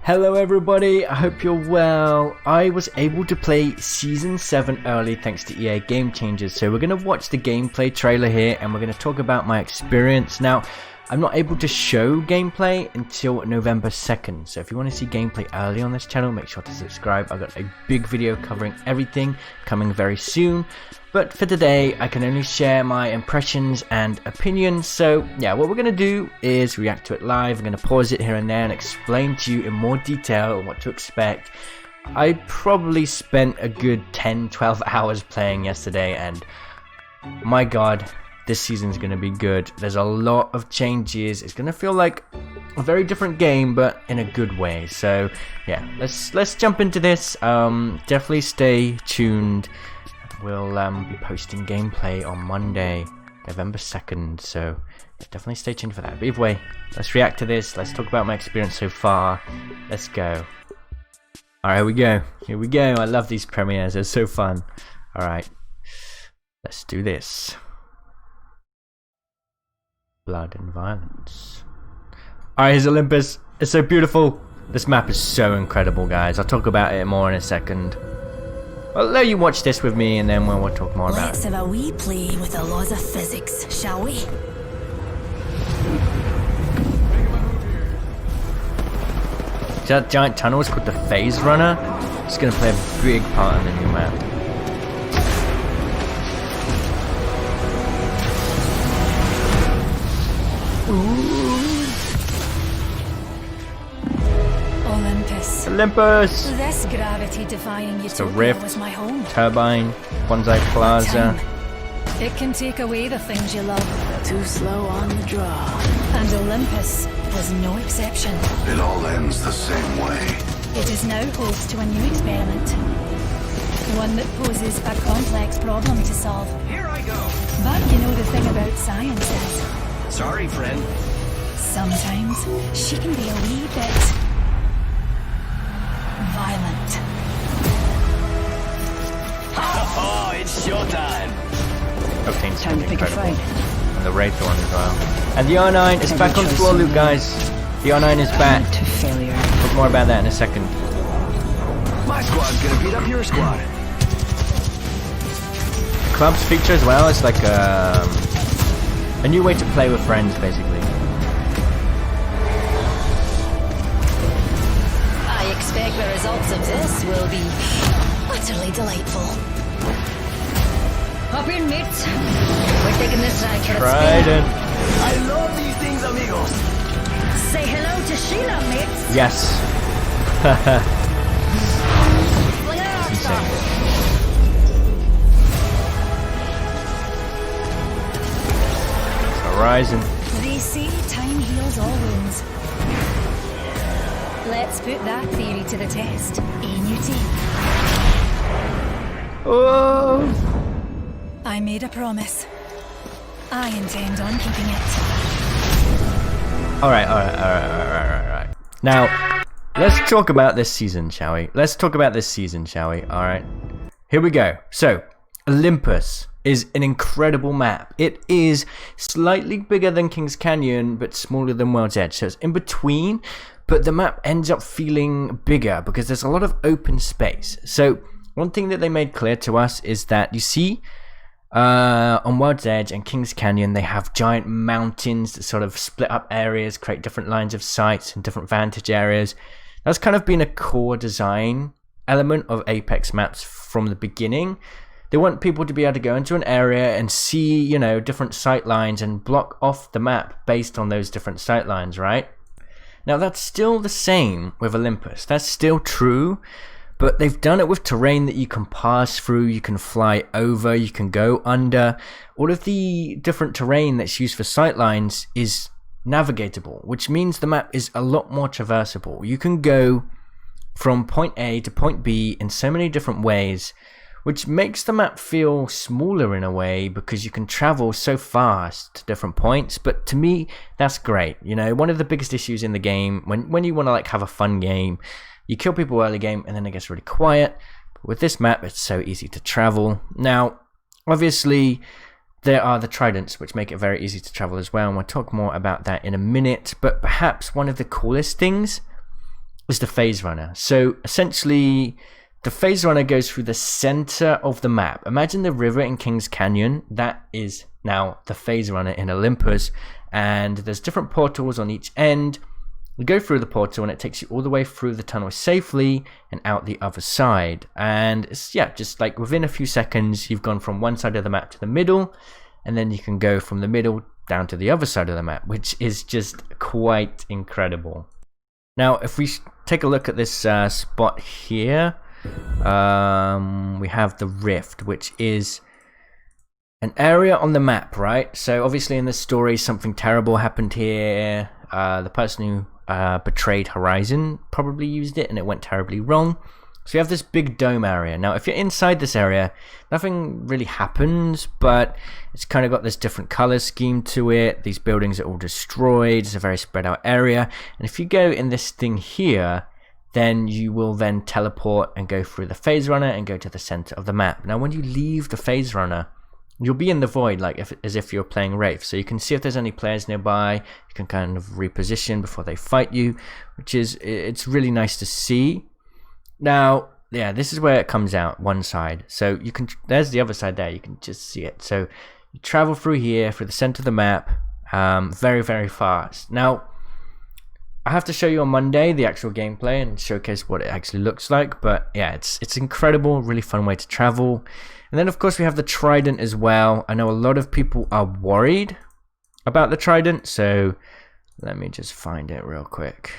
Hello everybody, I hope you're well. I was able to play Season 7 early thanks to EA Game Changers, so we're going to watch the gameplay trailer here and we're going to talk about my experience. Now, I'm not able to show gameplay until November 2nd, so if you want to see gameplay early on this channel, make sure to subscribe. I've got a big video covering everything coming very soon. But for today, I can only share my impressions and opinions. So yeah, what we're going to do is react to it live. I'm going to pause it here and there and explain to you in more detail what to expect. I probably spent a good 10-12 hours playing yesterday, and my god, this season's going to be good. There's a lot of changes. It's going to feel like a very different game, but in a good way. So yeah, let's jump into this. Definitely stay tuned. We'll be posting gameplay on Monday, November 2nd, so definitely stay tuned for that. But either way, let's react to this. Let's talk about my experience so far. Let's go. Alright, here we go. Here we go. I love these premieres. They're so fun. Alright, let's do this. Blood and violence. Alright, here's Olympus. It's so beautiful. This map is so incredible, guys. I'll talk about it more in a second. I'll let you watch this with me and then we'll talk more about it. Let's have a wee play with the laws of physics, shall we? That giant tunnel is called the Phase Runner. It's going to play a big part in the new map. Olympus! This gravity-defying utopia Rift, was my home. Turbine, Bonsai Plaza. It can take away the things you love. Too slow on the draw. And Olympus was no exception. It all ends the same way. It is now host to a new experiment. One that poses a complex problem to solve. Here I go! But you know the thing about science is... Sorry, friend. Sometimes she can be a wee bit... violent. Oh, it's showtime! Octane's Time to pick a incredible. fight. And the Wraith one as well. And the R9 is back on floor loop, guys. The R9 is back. To failure. Talk more about that in a second. My squad's gonna beat up your squad. Clubs feature as well. It's like a new way to play with friends, basically. I expect the results of this will be utterly delightful. Hop in, mates. We're taking this ride for a spin. Trident. I love these things, amigos. Say hello to Sheila, mates. Yes. Fling it out, stop. Horizon. They say time heals all wounds. Let's put that theory to the test. New team. Oh. I made a promise. I intend on keeping it. Alright. Now, let's talk about this season, shall we? Alright. Here we go. So, Olympus is an incredible map. It is slightly bigger than King's Canyon, but smaller than World's Edge. So it's in between, but the map ends up feeling bigger because there's a lot of open space. So one thing that they made clear to us is that you see on World's Edge and King's Canyon, they have giant mountains that sort of split up areas, create different lines of sight and different vantage areas. That's kind of been a core design element of Apex maps from the beginning. They want people to be able to go into an area and see, you know, different sight lines and block off the map based on those different sight lines, right? Now that's still the same with Olympus. That's still true. But they've done it with terrain that you can pass through, you can fly over, you can go under. All of the different terrain that's used for sightlines is navigatable, which means the map is a lot more traversable. You can go from point A to point B in so many different ways, which makes the map feel smaller in a way because you can travel so fast to different points. But to me, that's great. You know, one of the biggest issues in the game, when you want to like have a fun game, you kill people early game and then it gets really quiet. But with this map, it's so easy to travel. Now, obviously, there are the Tridents, which make it very easy to travel as well, and we'll talk more about that in a minute. But perhaps one of the coolest things is the phase runner. So essentially, the phase runner goes through the center of the map. Imagine the river in King's Canyon. That is now the phase runner in Olympus, and there's different portals on each end. You go through the portal and it takes you all the way through the tunnel safely and out the other side. And it's, just like within a few seconds, you've gone from one side of the map to the middle, and then you can go from the middle down to the other side of the map, which is just quite incredible. Now, if we take a look at this spot here, we have the Rift, which is an area on the map, right? So obviously in this story, something terrible happened here. The person who betrayed Horizon probably used it and it went terribly wrong. So you have this big dome area. Now if you're inside this area, nothing really happens, but it's kind of got this different color scheme to it. These buildings are all destroyed. It's a very spread out area, and if you go in this thing here, then you will then teleport and go through the phase runner and go to the center of the map. Now when you leave the phase runner, you'll be in the void, like as if you're playing Wraith. So you can see if there's any players nearby. You can kind of reposition before they fight you, which is, it's really nice to see. Now, yeah, this is where it comes out, one side. So you can, there's the other side there, you can just see it. So you travel through here, through the center of the map, very, very fast. Now, I have to show you on Monday the actual gameplay and showcase what it actually looks like. But yeah, it's incredible, really fun way to travel. And then of course we have the Trident as well. I know a lot of people are worried about the Trident, so let me just find it real quick.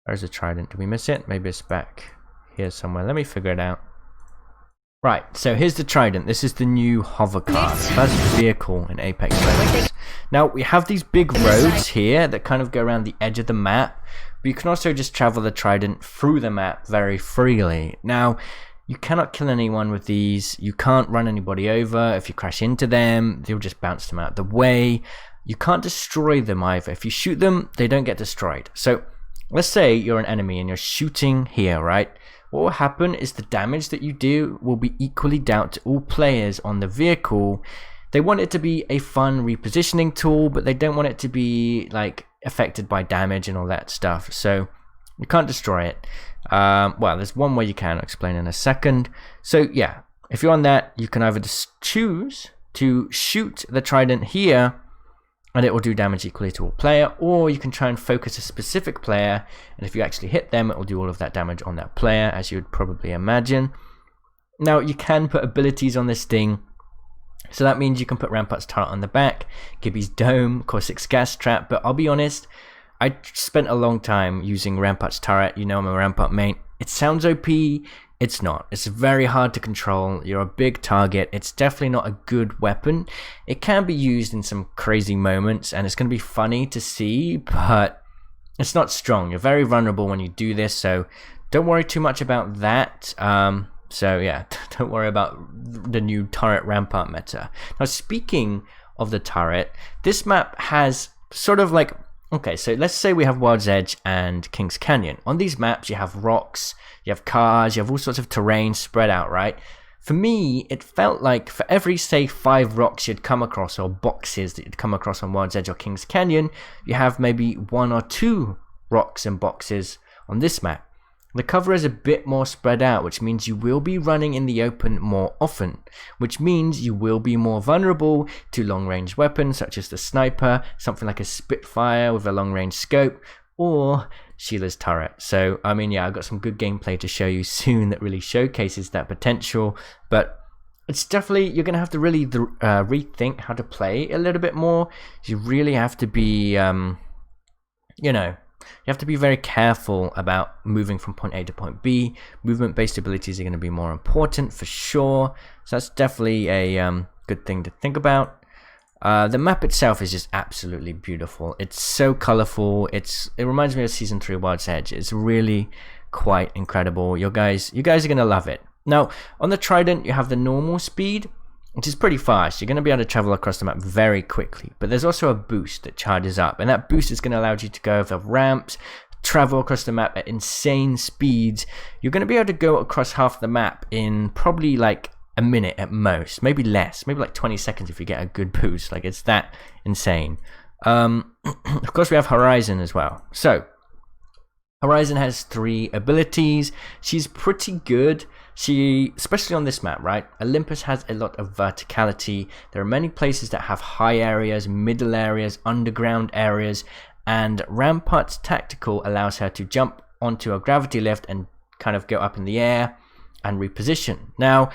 Where's the Trident? Did we miss it? Maybe it's back here somewhere. Let me figure it out. Right, so here's the Trident. This is the new hovercraft, first vehicle in Apex Legends. Now we have these big roads here that kind of go around the edge of the map, but you can also just travel the Trident through the map very freely. Now, you cannot kill anyone with these. You can't run anybody over. If you crash into them, they'll just bounce them out the way. You can't destroy them either. If you shoot them, they don't get destroyed. So let's say you're an enemy and you're shooting here, right? What will happen is the damage that you do will be equally dealt to all players on the vehicle. They want it to be a fun repositioning tool, but they don't want it to be like affected by damage and all that stuff. So you can't destroy it. Well, there's one way you can, I'll explain in a second. So yeah, if you're on that, you can either just choose to shoot the Trident here and it will do damage equally to all player, or you can try and focus a specific player, and if you actually hit them, it will do all of that damage on that player, as you would probably imagine. Now you can put abilities on this thing, so that means you can put Rampart's turret on the back, Gibby's dome, Corsair's gas trap, but I'll be honest, I spent a long time using Rampart's turret. You know I'm a Rampart main. It sounds OP, it's not. It's very hard to control. You're a big target. It's definitely not a good weapon. It can be used in some crazy moments and it's going to be funny to see, but it's not strong. You're very vulnerable when you do this, so don't worry too much about that. So yeah, don't worry about the new turret Rampart meta. Now speaking of the turret, this map has sort of like, okay, so let's say we have Wild's Edge and King's Canyon. On these maps, you have rocks, you have cars, you have all sorts of terrain spread out, right? For me, it felt like for every, say, 5 rocks you'd come across, or boxes that you'd come across on Wild's Edge or King's Canyon, you have maybe 1 or 2 rocks and boxes on this map. The cover is a bit more spread out, which means you will be running in the open more often, which means you will be more vulnerable to long-range weapons such as the sniper, something like a Spitfire with a long-range scope, or Sheila's turret. So, I mean, yeah, I've got some good gameplay to show you soon that really showcases that potential, but it's definitely, you're going to have to really rethink how to play a little bit more. You really have to be, you know, you have to be very careful about moving from point A to point B. Movement-based abilities are going to be more important for sure. So that's definitely a good thing to think about. The map itself is just absolutely beautiful. It's so colorful. It reminds me of Season 3 Wild's Edge. It's really quite incredible. You guys are going to love it. Now, on the Trident, you have the normal speed, which is pretty fast. You're going to be able to travel across the map very quickly. But there's also a boost that charges up. And that boost is going to allow you to go over ramps, travel across the map at insane speeds. You're going to be able to go across half the map in probably like a minute at most. Maybe less. Maybe like 20 seconds if you get a good boost. Like, it's that insane. Of course, we have Horizon as well. So, Horizon has 3 abilities. She's pretty good. She, especially on this map, right? Olympus has a lot of verticality. There are many places that have high areas, middle areas, underground areas, and Rampart's tactical allows her to jump onto a gravity lift and kind of go up in the air and reposition. Now,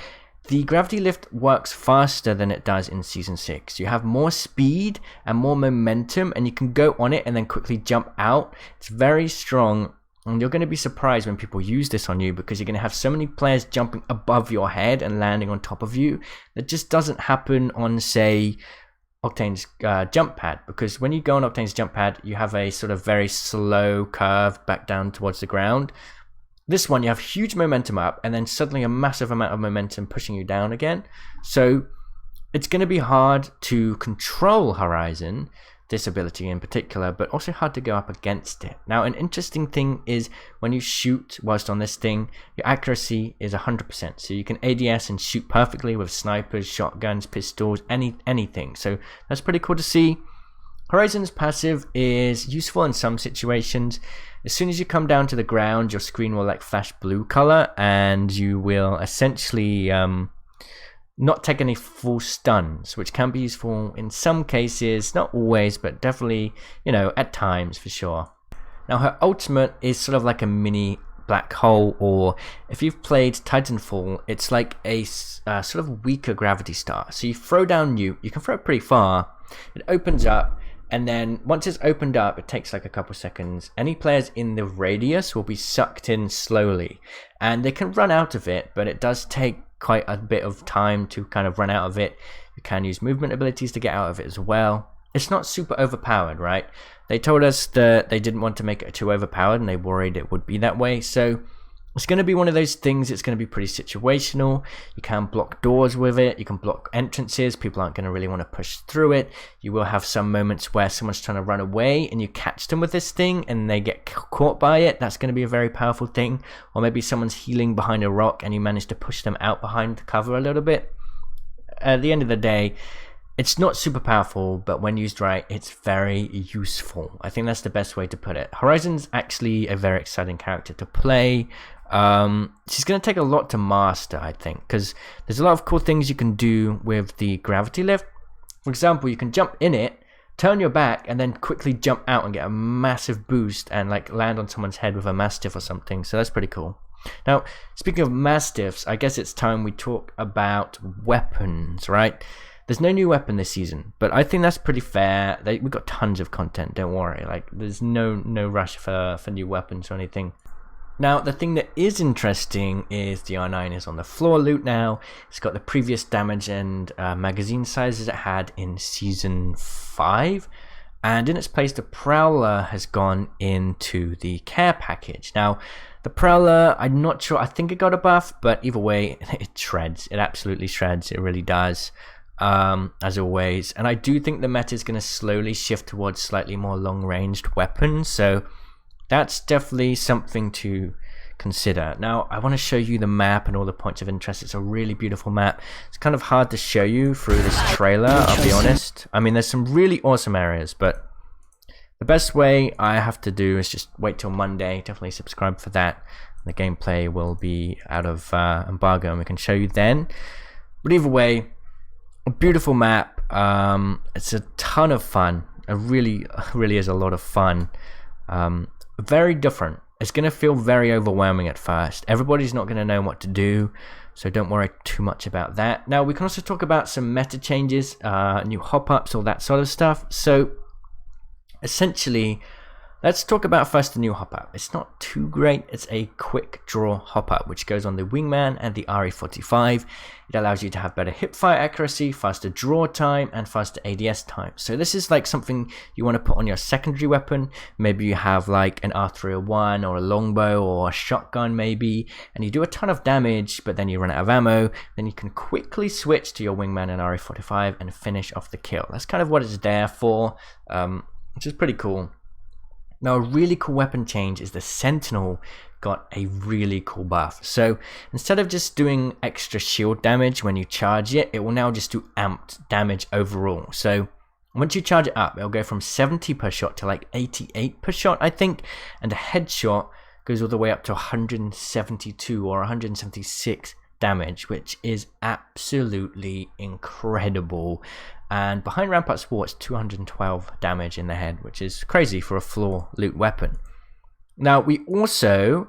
the gravity lift works faster than it does in Season 6. You have more speed and more momentum, and you can go on it and then quickly jump out. It's very strong, and you're going to be surprised when people use this on you, because you're going to have so many players jumping above your head and landing on top of you. That just doesn't happen on, say, Octane's jump pad, because when you go on Octane's jump pad, you have a sort of very slow curve back down towards the ground. This one, you have huge momentum up and then suddenly a massive amount of momentum pushing you down again. So it's going to be hard to control Horizon, this ability in particular, but also hard to go up against it. Now, an interesting thing is when you shoot whilst on this thing, your accuracy is 100%. So you can ADS and shoot perfectly with snipers, shotguns, pistols, anything. So that's pretty cool to see. Horizon's passive is useful in some situations. As soon as you come down to the ground, your screen will like flash blue color, and you will essentially not take any full stuns, which can be useful in some cases, not always, but definitely, you know, at times for sure. Now, her ultimate is sort of like a mini black hole, or if you've played Titanfall, it's like a sort of weaker gravity star. So you throw down you can throw it pretty far, it opens up, and then once it's opened up, it takes like a couple seconds. Any players in the radius will be sucked in slowly, and they can run out of it, but it does take quite a bit of time to kind of run out of it. You can use movement abilities to get out of it as well. It's not super overpowered, right? They told us that they didn't want to make it too overpowered, and they worried it would be that way. So it's going to be one of those things. It's going to be pretty situational. You can block doors with it. You can block entrances. People aren't going to really want to push through it. You will have some moments where someone's trying to run away and you catch them with this thing and they get caught by it. That's going to be a very powerful thing. Or maybe someone's healing behind a rock and you manage to push them out behind the cover a little bit. At the end of the day, it's not super powerful, but when used right, it's very useful. I think that's the best way to put it. Horizon's actually a very exciting character to play. She's going to take a lot to master, I think, because there's a lot of cool things you can do with the gravity lift. For example, you can jump in it, turn your back, and then quickly jump out and get a massive boost and like land on someone's head with a mastiff or something. So that's pretty cool. Now, speaking of mastiffs, I guess it's time we talk about weapons, right? There's no new weapon this season, but I think that's pretty fair. We've got tons of content, don't worry. Like, there's no rush for new weapons or anything. Now, the thing that is interesting is the R9 is on the floor loot now. It's got the previous damage and magazine sizes it had in Season 5. And in its place, the Prowler has gone into the care package. Now, the Prowler, I'm not sure. I think it got a buff, but either way, it shreds. It absolutely shreds. It really does, as always. And I do think the meta is going to slowly shift towards slightly more long-ranged weapons. So that's definitely something to consider. Now, I want to show you the map and all the points of interest. It's a really beautiful map. It's kind of hard to show you through this trailer, I'll be honest. I mean, there's some really awesome areas, but the best way I have to do is just wait till Monday. Definitely subscribe for that. The gameplay will be out of embargo and we can show you then. But either way, a beautiful map. It's a ton of fun. It really is a lot of fun. Very different. It's going to feel very overwhelming at first. Everybody's not going to know what to do, so don't worry too much about that. Now, we can also talk about some meta changes, new hop-ups, all that sort of stuff. So, essentially, let's talk about first the new hop-up. It's not too great. It's a quick draw hop-up, which goes on the Wingman and the RE45. It allows you to have better hipfire accuracy, faster draw time, and faster ADS time. So this is like something you want to put on your secondary weapon. Maybe you have like an R301 or a longbow or a shotgun maybe, and you do a ton of damage, but then you run out of ammo. Then you can quickly switch to your Wingman and RE45 and finish off the kill. That's kind of what it's there for, which is pretty cool. Now, a really cool weapon change is the Sentinel got a really cool buff. So instead of just doing extra shield damage when you charge it, it will now just do amped damage overall. So Once you charge it up, it'll go from 70 per shot to like 88 per shot, I think. And a headshot goes all the way up to 172 or 176 damage, which is absolutely incredible. And behind Rampart Sports, 212 damage in the head, which is crazy for a floor loot weapon. Now, we also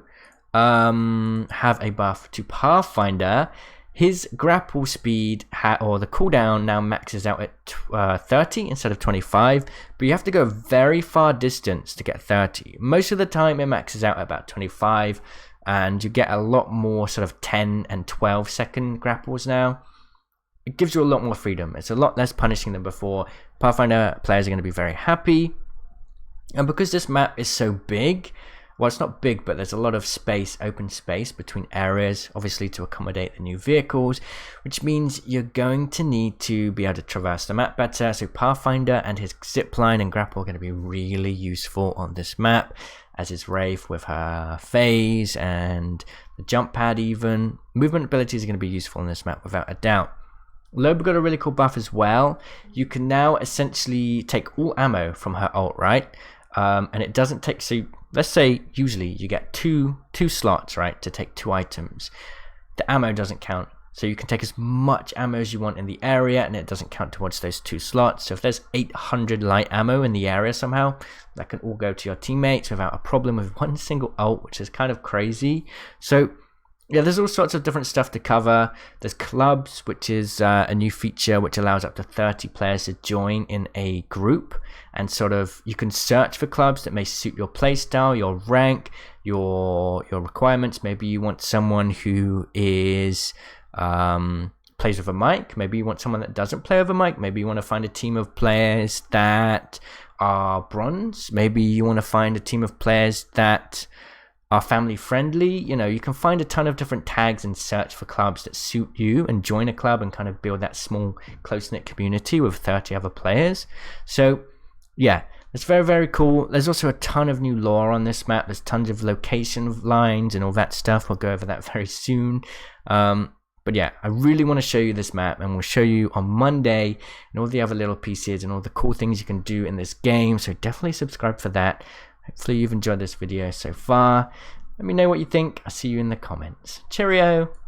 have a buff to Pathfinder. His grapple speed or the cooldown now maxes out at 30 instead of 25, but you have to go a very far distance to get 30. Most of the time it maxes out at about 25, and you get a lot more sort of 10 and 12 second grapples now. It gives you a lot more freedom. It's a lot less punishing than before. Pathfinder players are going to be very happy. And because this map is so big, well, it's not big, but there's a lot of space, open space between areas, obviously to accommodate the new vehicles, which means you're going to need to be able to traverse the map better. So Pathfinder and his zipline and grapple are going to be really useful on this map, as is Wraith with her phase and the jump pad even. Movement abilities are going to be useful on this map without a doubt. Loba got a really cool buff as well. You can now essentially take all ammo from her ult, right? And it doesn't take, so let's say usually you get two slots, right, to take 2 items. The ammo doesn't count, so you can take as much ammo as you want in the area, and it doesn't count towards those 2 slots. So if there's 800 light ammo in the area somehow, that can all go to your teammates without a problem with one single ult, which is kind of crazy. So yeah, there's all sorts of different stuff to cover. There's clubs, which is a new feature which allows up to 30 players to join in a group, and sort of you can search for clubs that may suit your playstyle, your rank, your requirements. Maybe you want someone who is plays with a mic. Maybe you want someone that doesn't play with a mic. Maybe you want to find a team of players that are bronze. Maybe you want to find a team of players that are family friendly. You know, you can find a ton of different tags and search for clubs that suit you and join a club and kind of build that small close-knit community with 30 other players. So yeah, it's very, very cool. There's also a ton of new lore on this map. There's tons of location lines and all that stuff. We'll go over that very soon. But yeah, I really want to show you this map, and we'll show you on Monday and all the other little pieces and all the cool things you can do in this game. So definitely subscribe for that. Hopefully you've enjoyed this video so far. Let me know what you think. I'll see you in the comments. Cheerio!